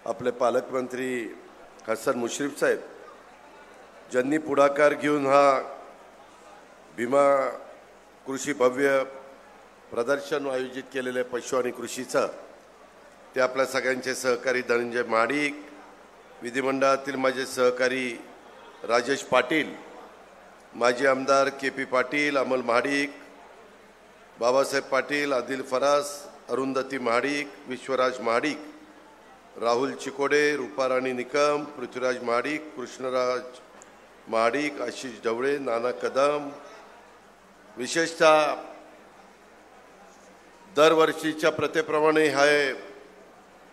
आपले पालकमंत्री हसन मुश्रीफ साहेब ज्यांनी पुढाकार घेऊन हा भीमा कृषी भव्य प्रदर्शन आयोजित केलेले पशु आणि कृषीचं ते आपल्या सगळ्यांचे सहकारी धनंजय महाडिक, विधिमंडळातील माझे सहकारी राजेश पाटील, माजी आमदार के.पी. पाटील, अमल महाडिक, बाबासाहेब पाटील, आदिल फरास, अरुंधती महाडिक, विश्वराज महाडिक, राहुल चिकोडे, रूपाराणी निकम, पृथ्वीराज महाडिक, कृष्णराज महाडिक, आशिष ढवळे, नाना कदम, विशेषतः दरवर्षीच्या प्रथेप्रमाणे हे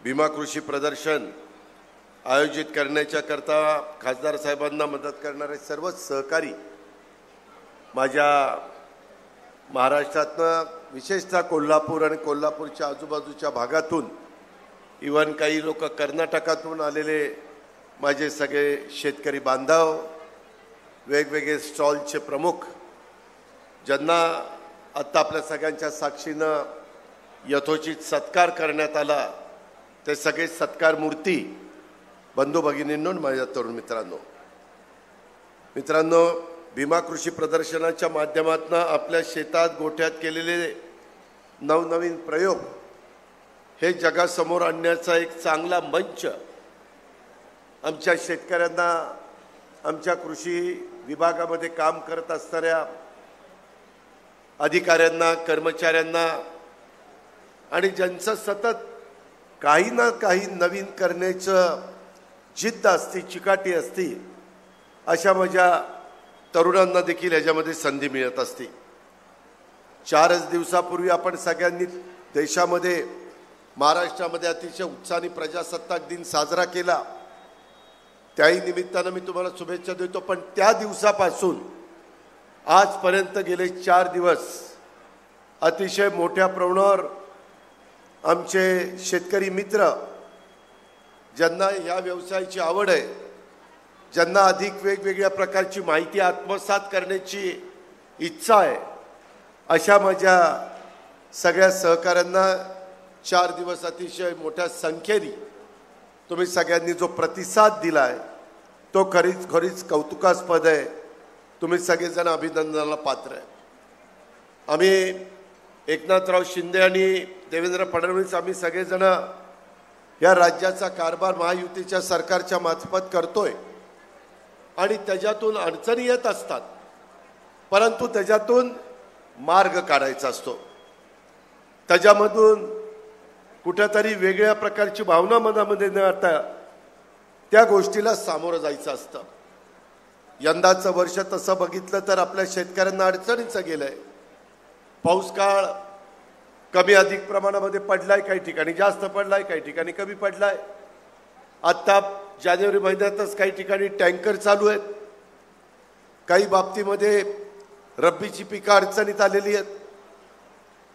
भीमा कृषी प्रदर्शन आयोजित करण्याच्या करता खासदार साहेबांना मदत करणारे सर्व सहकारी माझ्या महाराष्ट्रातनं विशेषतः कोल्हापूर आणि कोल्हापूरच्या आजूबाजूच्या भागातून इव्हन काही लोक कर्नाटकातून आलेले माझे सगळे शेतकरी बांधव, वेगवेगळे स्टॉलचे प्रमुख ज्यांना आत्ता आपल्या सगळ्यांच्या साक्षीनं यथोचित सत्कार करण्यात आला, ते सगळे सत्कार मूर्ती बंधू भगिनींनो, माझ्या तरुण मित्रांनो, भीमा कृषी प्रदर्शनाच्या माध्यमातून आपल्या शेतात गोठ्यात केलेले नवनवीन प्रयोग हे जगासमोर आणण्याचा एक चांगला मंच आमच्या शेतकऱ्यांना, आमच्या कृषी विभागामध्ये काम करत असणाऱ्या अधिकाऱ्यांना, कर्मचाऱ्यांना आणि ज्यांचं सतत काही ना काही नवीन करण्याचं जिद्द असते, चिकाटी असते, अशा माझ्या तरुणांना देखील ह्याच्यामध्ये संधी मिळत असते। 4 दिवसापूर्वी आपण सगळ्यांनी देशामध्ये, महाराष्ट्रामध्ये अतिशय उत्साहाने प्रजासत्ताक दिन साजरा केला। त्याही निमित्तानं मी तुम्हाला शुभेच्छा देतो। पण त्या दिवसापासून आजपर्यंत गेले 4 दिवस अतिशय मोठ्या प्रमाणावर आमचे शेतकरी मित्र ज्यांना या व्यवसायाची आवड आहे, ज्यांना अधिक वेगवेगळ्या प्रकारची माहिती आत्मसात करण्याची इच्छा आहे, अशा माझ्या सगळ्या सहकाऱ्यांना 4 दिवस अतिशय मोठ्या संख्येने तुम्ही सगळ्यांनी जो प्रतिसाद दिला आहे तो खरीच कौतुकास्पद आहे। तुम्ही सगळेजण अभिनंदनाला पात्र आहे। आम्ही एकनाथराव शिंदे आणि देवेंद्र फडणवीस आम्ही सगळेजण या राज्याचा कारभार महायुतीच्या सरकारच्या मार्फत करतोय आणि त्याच्यातून अडचणी येत असतात, परंतु त्याच्यातून मार्ग काढायचा असतो। त्याच्यामधून कुठेतरी वेगळ्या प्रकारची भावना मनामध्ये न आता त्या गोष्टीला सामोरं जायचं असतं। यंदाचं वर्ष तसं बघितलं तर आपल्या शेतकऱ्यांना अडचणीचं गेलंय। पाऊस काळ कमी अधिक प्रमाणामध्ये पडलाय, काही ठिकाणी जास्त पडलाय, काही ठिकाणी कमी पडलाय। आता जानेवारी महिन्यातच काही ठिकाणी टँकर चालू आहेत, काही बाबतीमध्ये रब्बीची पिकं अडचणीत आलेली आहेत।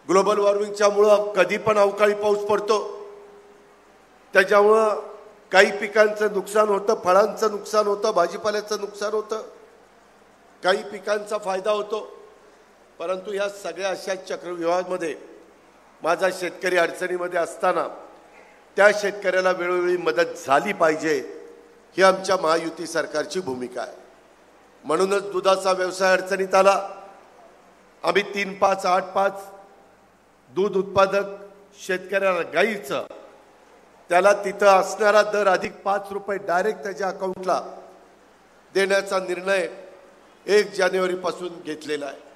ग्लोबल वॉर्मिंगच्या मुळे कधी पण अवकाळी पाऊस पडतो, त्याच्यामुळं काही पिकांचं नुकसान होतं, फळांचं नुकसान होतं, भाजीपाल्याचं नुकसान होतं, काही पिकांचा फायदा होतो। परंतु या सगळ्या अशा चक्रव्यूहामध्ये माझा शेतकरी अडचणीमध्ये असताना त्या शेतकऱ्याला वेळोवेळी मदत झाली पाहिजे, ही आमच्या महायुती सरकारची भूमिका आहे। म्हणूनच दुधाचा व्यवसाय अडचणीत आला। आम्ही 3-5, 8-5 दूध उत्पादक शेतकऱ्याला गाईचं त्याला तिथं असणारा दर अधिक 5 रुपये डायरेक्ट त्याच्या अकाउंटला देण्याचा निर्णय 1 जानेवारीपासून घेतलेला आहे।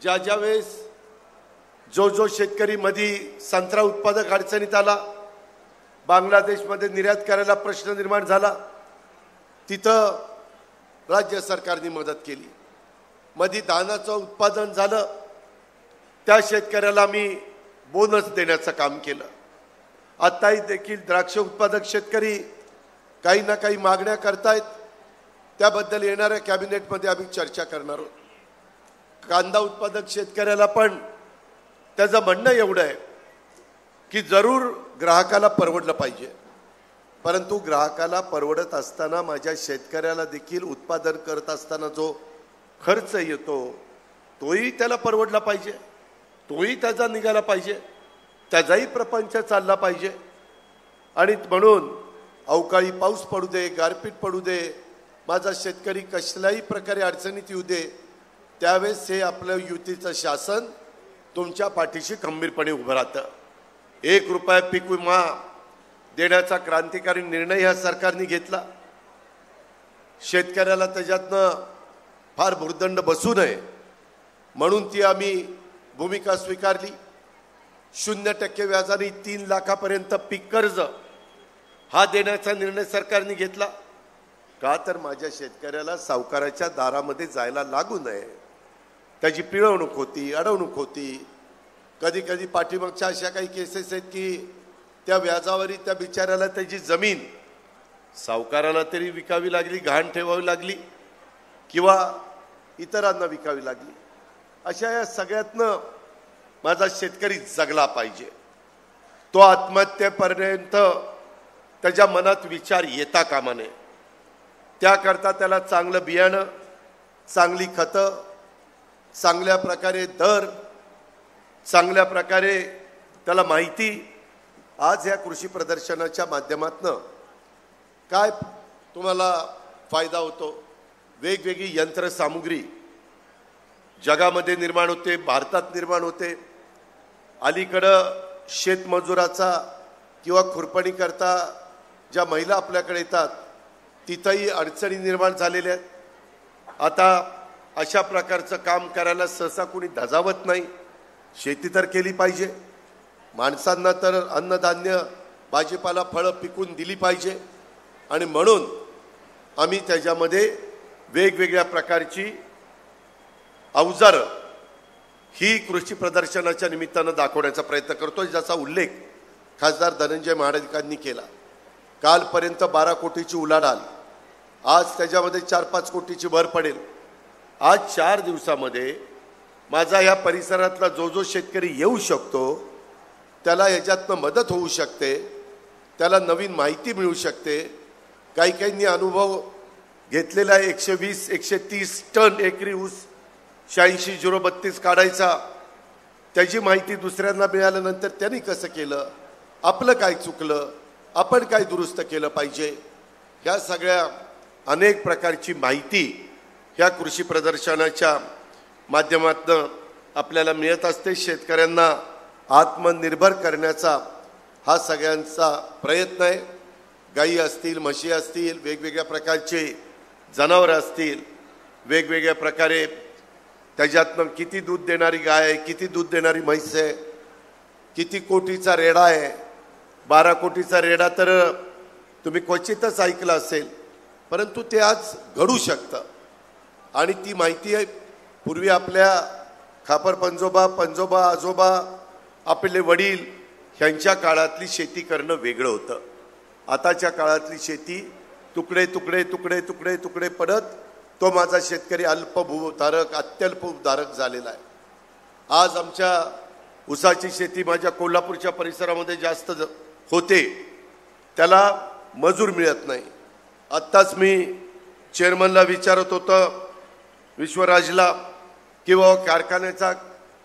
ज्या वेळेस जो शेतकरी मध्ये संत्रा उत्पादक अडचणीत आला, बांगलादेशमध्ये निर्यात करायला प्रश्न निर्माण झाला, तिथं राज्य सरकारने मदत केली। मध्ये धानाचं उत्पादन झालं, त्या शेतकऱ्याला मी बोनस देण्याचं काम केलं। आताही देखील द्राक्ष उत्पादक शेतकरी काही ना काही मागण्या करतायत, त्याबद्दल येणाऱ्या कॅबिनेटमध्ये आम्ही चर्चा करणार आहोत। कांदा उत्पादक शेतकऱ्याला पण त्याचं म्हणणं एवढं आहे की जरूर ग्राहकाला परवडलं पाहिजे, परंतु ग्राहकाला परवडत असताना माझ्या शेतकऱ्याला देखील उत्पादन करत असताना जो खर्च येतो तोही त्याला परवडला पाहिजे, तोही त्याचा निघाला पाहिजे, त्याचाही प्रपंच चालला पाहिजे। आणि म्हणून अवकाळी पाऊस पडू दे, गारपीट पडू दे, माझा शेतकरी कसल्याही प्रकारे अडचणीत येऊ दे, त्यावेळेस हे आपलं युतीचं शासन तुमच्या पाठीशी खंबीरपणे उभं राहतं. 1 रुपया पीक विमा देण्याचा क्रांतिकारी निर्णय या सरकारने घेतला. शेतकऱ्याला त्याच्यातनं फार भुर्दंड बसू नये म्हणून ती आम्ही भूमिका स्वीकारली. 0% व्याजाने 3 लाखापर्यंत पीक कर्ज हा देण्याचा निर्णय सरकारने घेतला. का तर माझ्या शेतकऱ्याला सावकाराच्या दारामध्ये जायला लागू नये. त्याची पिळवणूक होती, अडवणूक होती. कधी कधी पाठीमागच्या अशा काही केसेस आहेत की त्या व्याजावरी त्या बिचाऱ्याला त्याची जमीन सावकाराला तरी विकावी लागली, घाण ठेवावी लागली किंवा इतरांना विकावी लागली. अशा या सगळ्यातनं माझा शेतकरी जगला पाहिजे. तो आत्महत्येपर्यंत त्याच्या मनात विचार येता कामा नये. त्याकरता त्याला चांगलं बियाणं, चांगली खतं, चांगल्या प्रकारे दर, चांगल्या प्रकारे त्याला माहिती. आज या कृषी प्रदर्शनाच्या माध्यमातून काय तुम्हाला फायदा होतो? वेगवेगळी यंत्रसामुग्री जगामध्ये निर्माण होते, भारतात निर्माण होते. अलीकडं शेतमजुराचा किंवा खुरपणी करता ज्या महिला आपल्याकडे येतात तिथंही अडचणी निर्माण झालेल्या आहेत. आता अशा प्रकारचं काम करायला सहसा कोणी धजावत नाही. शेती तर केली पाहिजे, माणसांना तर अन्नधान्य, भाजीपाला, फळं पिकून दिली पाहिजे. आणि म्हणून आम्ही त्याच्यामध्ये वेगवेगळ्या प्रकारची अवजारं ही कृषी प्रदर्शनाच्या निमित्तानं दाखवण्याचा प्रयत्न करतोय, ज्याचा उल्लेख खासदार धनंजय महाडिकांनी केला. कालपर्यंत 12 कोटीची उलाढाल, आज त्याच्यामध्ये 4-5 कोटीची भर पडेल. आज 4 दिवसामध्ये माझा या परिसरातला जो शेतकरी येऊ शकतो त्याला याच्यातनं मदत होऊ शकते, त्याला नवीन माहिती मिळू शकते. काही काहींनी अनुभव घेतलेला आहे. 120-130 टन एकरी ऊस 86-032 काढायचा, त्याची माहिती दुसऱ्यांना मिळाल्यानंतर त्यांनी कसं केलं, आपलं काय चुकलं, आपण काय दुरुस्त केलं पाहिजे, ह्या सगळ्या अनेक प्रकारची माहिती ह्या कृषी प्रदर्शनाच्या माध्यमातून आपल्याला मिळत असते. शेतकऱ्यांना आत्मनिर्भर करण्याचा हा सगळ्यांचा प्रयत्न आहे. गायी असतील, म्हशी असतील, वेगवेगळ्या प्रकारचे जनावरं असतील, वेगवेगळ्या प्रकारे त्याच्यातनं किती दूध देणारी गाय आहे, किती दूध देणारी म्हैस आहे, किती कोटीचा रेडा आहे. 12 कोटीचा रेडा तर तुम्ही क्वचितच ऐकलं असेल, परंतु ते आज घडू शकतं. आणि ती माहिती आहे पूर्वी आपल्या खापर पंजोबा आजोबा, आपले वडील ह्यांच्या काळातली शेती करणं वेगळं होतं. आताच्या काळातली शेती तुकडे तुकडे तुकडे तुकडे तुकडे पडत तो माझा शेतकरी अल्पभूधारक, अत्यल्पभूधारक झालेला आहे. आज आमच्या ऊसाची शेती माझ्या कोल्हापूरच्या परिसरामध्ये जास्त होते, त्याला मजूर मिळत नाही. आत्ताच मी चेअरमनला विचारत होतं, विश्वराजला, की बाबा कारखान्याचा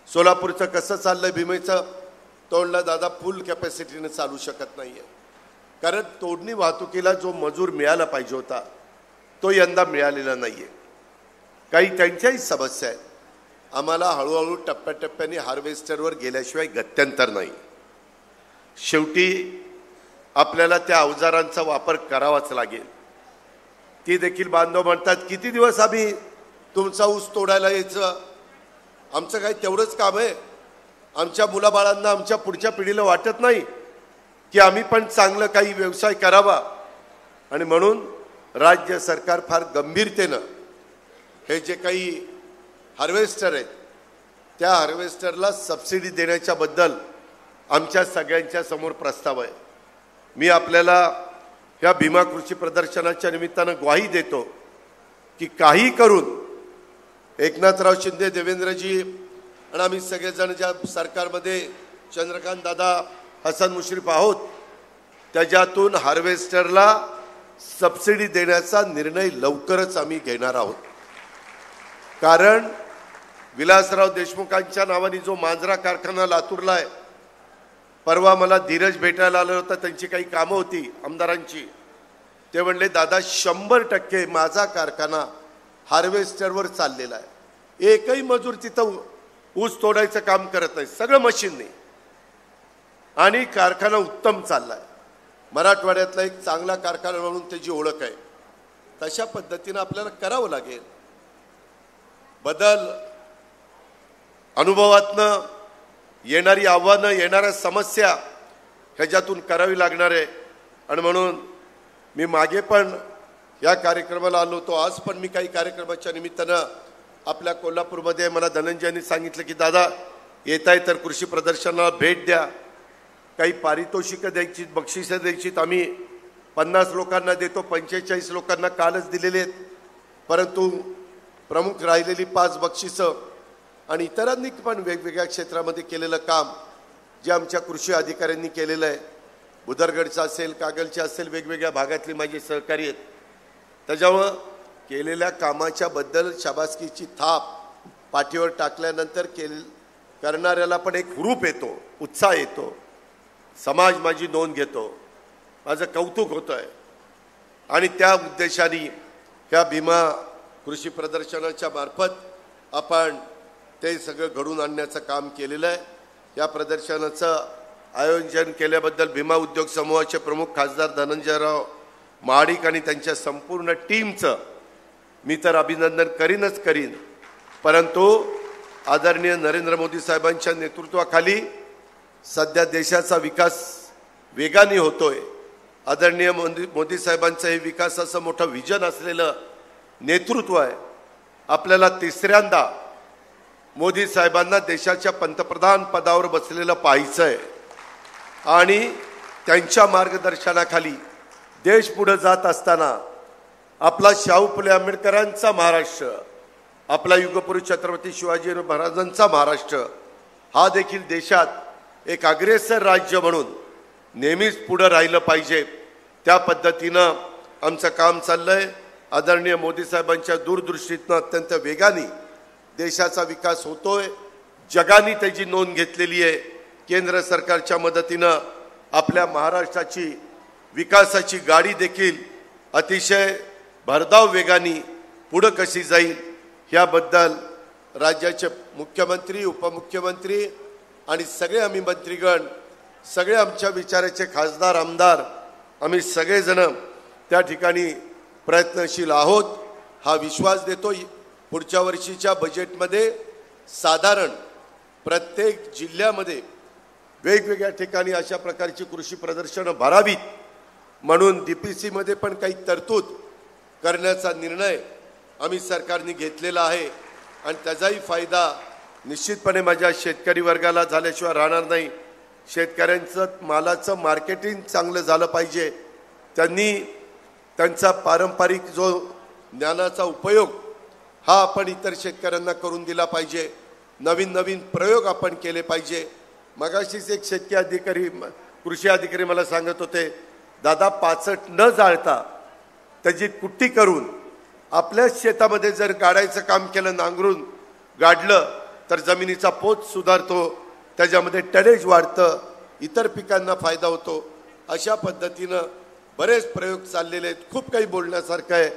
सोलापूरचं कसं चाललंय भीमेचं. तोडला दादा फुल कॅपॅसिटीने चालू शकत नाहीये, कारण तोडणी वाहतुकीला जो मजूर मिळाला पाहिजे होता तो यंदा मिळालेला नाहीये. काही त्यांच्याही समस्या आहेत. आम्हाला हळूहळू टप्प्याटप्प्याने हार्वेस्टरवर गेल्याशिवाय गत्यंतर नाही. शेवटी आपल्याला त्या अवजारांचा वापर करावाच लागेल. ती देखील बांधव म्हणतात, किती दिवस आम्ही तुमचा ऊस तोडायला यायचं, आमचं काही तेवढंच काम आहे. आमच्या मुलाबाळांना, आमच्या पुढच्या पिढीला वाटत नाही की आम्ही पण चांगलं काही व्यवसाय करावा. आणि म्हणून राज्य सरकार फार गंभीरतेनं हे जे काही हार्वेस्टर आहेत त्या हार्वेस्टरला सबसिडी देण्याच्याबद्दल आमच्या सगळ्यांच्या समोर प्रस्ताव आहे. मी आपल्याला ह्या भीमा कृषी प्रदर्शनाच्या निमित्तानं ग्वाही देतो की काही करून एकनाथराव शिंदे, देवेंद्रजी आणि आम्ही सगळेजण ज्या सरकारमध्ये चंद्रकांत दादा, हसन मुश्रीफ आहोत, त्याच्यातून हार्वेस्टरला सबसिडी देण्याचा निर्णय लवकरच आम्ही घेणार आहोत. कारण विलासराव देशमुखांच्या नावाने जो मांजरा कारखाना लातूरला आहे परवा मला धीरज भेटायला आलं होतं, त्यांची काही कामं होती आमदारांची. ते म्हणले दादा 100% माझा कारखाना हार्वेस्टरवर चाललेला आहे. एकही मजूर तिथं ऊस तोडायचं काम करत नाही, सगळं मशीनने, आणि कारखाना उत्तम चाललाय. मराठवाड्यातला एक चांगला कारखाना म्हणून त्याची ओळख आहे. तशा पद्धतीने आपल्याला करावं लागेल. बदल अनुभवातनं येणारी आव्हानं, येणाऱ्या समस्या ह्याच्यातून करावी लागणार आहे. आणि म्हणून मी मागे पण या कार्यक्रमाला आलो होतो, आज पण मी काही कार्यक्रमाच्या निमित्तानं आपल्या कोल्हापूरमध्ये मला धनंजयनी सांगितलं की दादा येत आहे तर कृषी प्रदर्शनाला भेट द्या, काही पारितोषिकं द्यायची, बक्षिसं द्यायची. आम्ही 50 लोकांना देतो, 45 लोकांना कालच दिलेले आहेत. परंतु प्रमुख राहिलेली 5 बक्षिसं आणि इतरांनी पण वेगवेगळ्या क्षेत्रामध्ये केलेलं काम जे आमच्या कृषी अधिकाऱ्यांनी केलेलं आहे, बुदरगडचं असेल, कागलचे असेल, वेगवेगळ्या भागातली माझे सहकारी आहेत. त्याच्यामुळं केलेल्या कामाच्या बद्दल शाबासकीची थाप पाठीवर टाकल्यानंतर करणाऱ्याला पण एक हुरूप येतो, उत्साह येतो, समाज माझी नोंद घेतो, माझं कौतुक होतं आहे. आणि त्या उद्देशाने ह्या भीमा कृषी प्रदर्शनाच्या मार्फत आपण ते सगळं घडून आणण्याचं काम केलेलं आहे. या प्रदर्शनाचं आयोजन केल्याबद्दल भीमा उद्योग समूहाचे प्रमुख खासदार धनंजयराव महाडिक आणि त्यांच्या संपूर्ण टीमचं मी तर अभिनंदन करीनच करीन. परंतु आदरणीय नरेंद्र मोदी साहेबांच्या नेतृत्वाखाली सध्या देशाचा विकास वेगाने होतोय. आदरणीय मोदी साहेबांचं हे विकासाचं मोठं विजन असलेलं नेतृत्व आहे. आपल्याला तिसऱ्यांदा मोदी साहेबांना देशाच्या पंतप्रधान पदावर बसलेलं पाहायचं आहे. आणि त्यांच्या मार्गदर्शनाखाली देश पुढे जात असताना आपला शाहू फुले आंबेडकरांचा महाराष्ट्र, आपला युगपुरुष छत्रपती शिवाजी महाराजांचा महाराष्ट्र हा देखील देशात एक अग्रेसर राज्य म्हणून नेहमीच पुढे राहिलं पाहिजे. त्या पद्धतीनं आमचं काम चाललंय. आदरणीय मोदी साहेबांच्या दूरदृष्टीतनं अत्यंत वेगाने देशाचा विकास होतोय. जगाने त्याची नोंद घेतलेली आहे. केंद्र सरकारच्या मदतीनं आपल्या महाराष्ट्राची विकासाची गाडी देखील अतिशय भरधाव वेगाने पुढे कशी जाईल ह्याबद्दल राज्याचे मुख्यमंत्री, उपमुख्यमंत्री आणि सगळे आम्ही मंत्रीगण, सगळे आमच्या विचाराचे खासदार, आमदार, आम्ही सगळेजण त्या ठिकाणी प्रयत्नशील आहोत हा विश्वास देतो. पुढच्या वर्षीच्या बजेटमध्ये साधारण प्रत्येक जिल्ह्यामध्ये वेगवेगळ्या ठिकाणी अशा प्रकारची कृषी प्रदर्शनं भरावीत म्हणून DPC मध्ये पण काही तरतूद करण्याचा निर्णय आम्ही सरकारने घेतलेला आहे. आणि त्याचाही फायदा निश्चितपणे माझ्या शेतकरी वर्गाला झाल्याशिवाय राहणार नाही. शेतकऱ्यांचं मालाचं मार्केटिंग चांगलं झालं पाहिजे. त्यांनी त्यांचा पारंपरिक जो ज्ञानाचा उपयोग हा आपण इतर शेतकऱ्यांना करून दिला पाहिजे. नवीन नवीन प्रयोग आपण केले पाहिजे. मगाशीच एक शेतकरी अधिकारी, कृषी अधिकारी मला सांगत होते, दादा पाचट न जाळता त्याची कुट्टी करून आपल्याच शेतामध्ये जर गाडायचं काम केलं, नांगरून गाडलं तर जमिनीचा पोत सुधारतो, त्याच्यामध्ये टनेज वाढतं, इतर पिकांना फायदा होतो. अशा पद्धतीनं बरेच प्रयोग चाललेले आहेत. खूप काही बोलण्यासारखं आहे,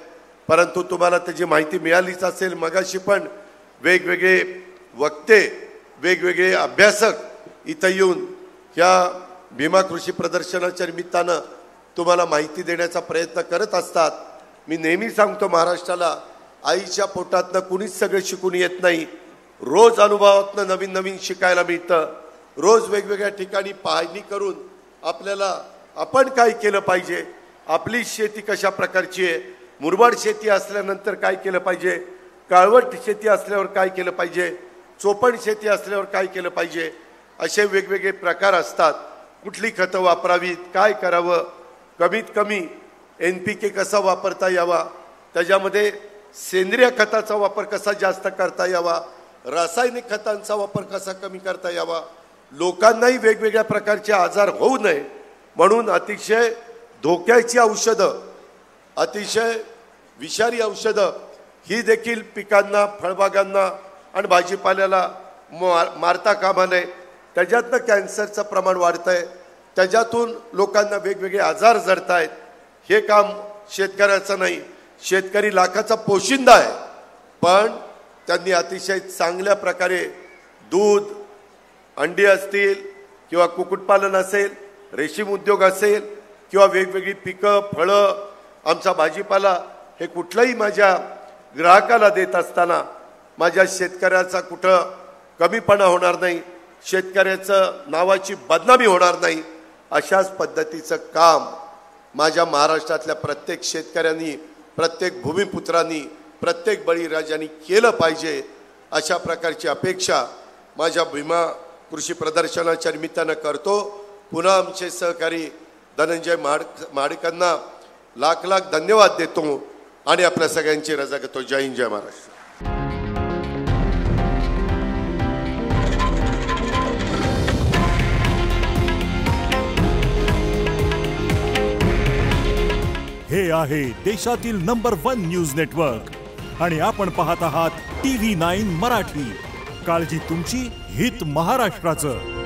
परंतु तुम्हाला त्याची माहिती मिळालीच असेल. मगाशी पण वेगवेगळे वक्ते, वेगवेगळे अभ्यासक इथं येऊन ह्या भीमा कृषी प्रदर्शनाच्या निमित्तानं तुम्हाला माहिती देण्याचा प्रयत्न करत असतात. मी नेहमी सांगतो, महाराष्ट्राला आईच्या पोटातनं कुणीच सगळं शिकून येत नाही. रोज अनुभवातनं नवीन नवीन शिकायला मिळतं. रोज वेगवेगळ्या ठिकाणी पाहणी करून आपल्याला आपण काय केलं पाहिजे, आपली शेती कशा प्रकारची आहे, मुरबाड शेती असल्यानंतर काय केलं पाहिजे, काळवट शेती असल्यावर काय केलं पाहिजे, चोपण शेती असल्यावर काय केलं पाहिजे, असे वेगवेगळे प्रकार असतात. कुठली खतं वापरावीत, काय करावं, कमीत कमी NPK कसा वापरता यावा, त्याच्यामध्ये सेंद्रिय खताचा वापर कसा जास्त करता यावा, रासायनिक खतांचा वापर कसा कमी करता यावा, लोकांनाही वेगवेगळ्या प्रकारचे आजार होऊ नये म्हणून अतिशय धोक्याची औषधं, अतिशय विषारी औषधं ही देखील पिकांना, फळबागांना आणि भाजीपाल्याला मारता कामा नये. त्याच्यातनं कॅन्सरचं प्रमाण वाढतंय, त्याच्यातून लोकांना वेगवेगळे आजार जडत आहेत. हे काम शेतकऱ्याचं नाही. शेतकरी लाखाचा पोशिंदा आहे, पण त्यांनी अतिशय चांगल्या प्रकारे दूध, अंडी असतील किंवा कुक्कुटपालन असेल, रेशीम उद्योग असेल किंवा वेगवेगळी पिकं, फळं, आमचा भाजीपाला, हे कुठलंही माझ्या ग्राहकाला देत असताना माझ्या शेतकऱ्याचा कुठं कमीपणा होणार नाही, शेतकऱ्याचं नावाची बदनामी होणार नाही. अशाच पद्धतीचं काम माझ्या महाराष्ट्रातल्या प्रत्येक शेतकऱ्यांनी, प्रत्येक भूमिपुत्रांनी, प्रत्येक बळीराजांनी केलं पाहिजे. अशा प्रकारची अपेक्षा माझ्या भीमा कृषी प्रदर्शनाच्या निमित्तानं करतो. पुन्हा आमचे सहकारी धनंजय महाडिकांना लाख लाख धन्यवाद देतो आणि आपल्या सगळ्यांची रजा घेतो. जय हिंद, जय महाराष्ट्र. हे आहे देशातील नंबर 1 न्यूज नेटवर्क आणि आपण पाहत आहात TV9 मराठी. काळजी तुमची, हित महाराष्ट्राचं.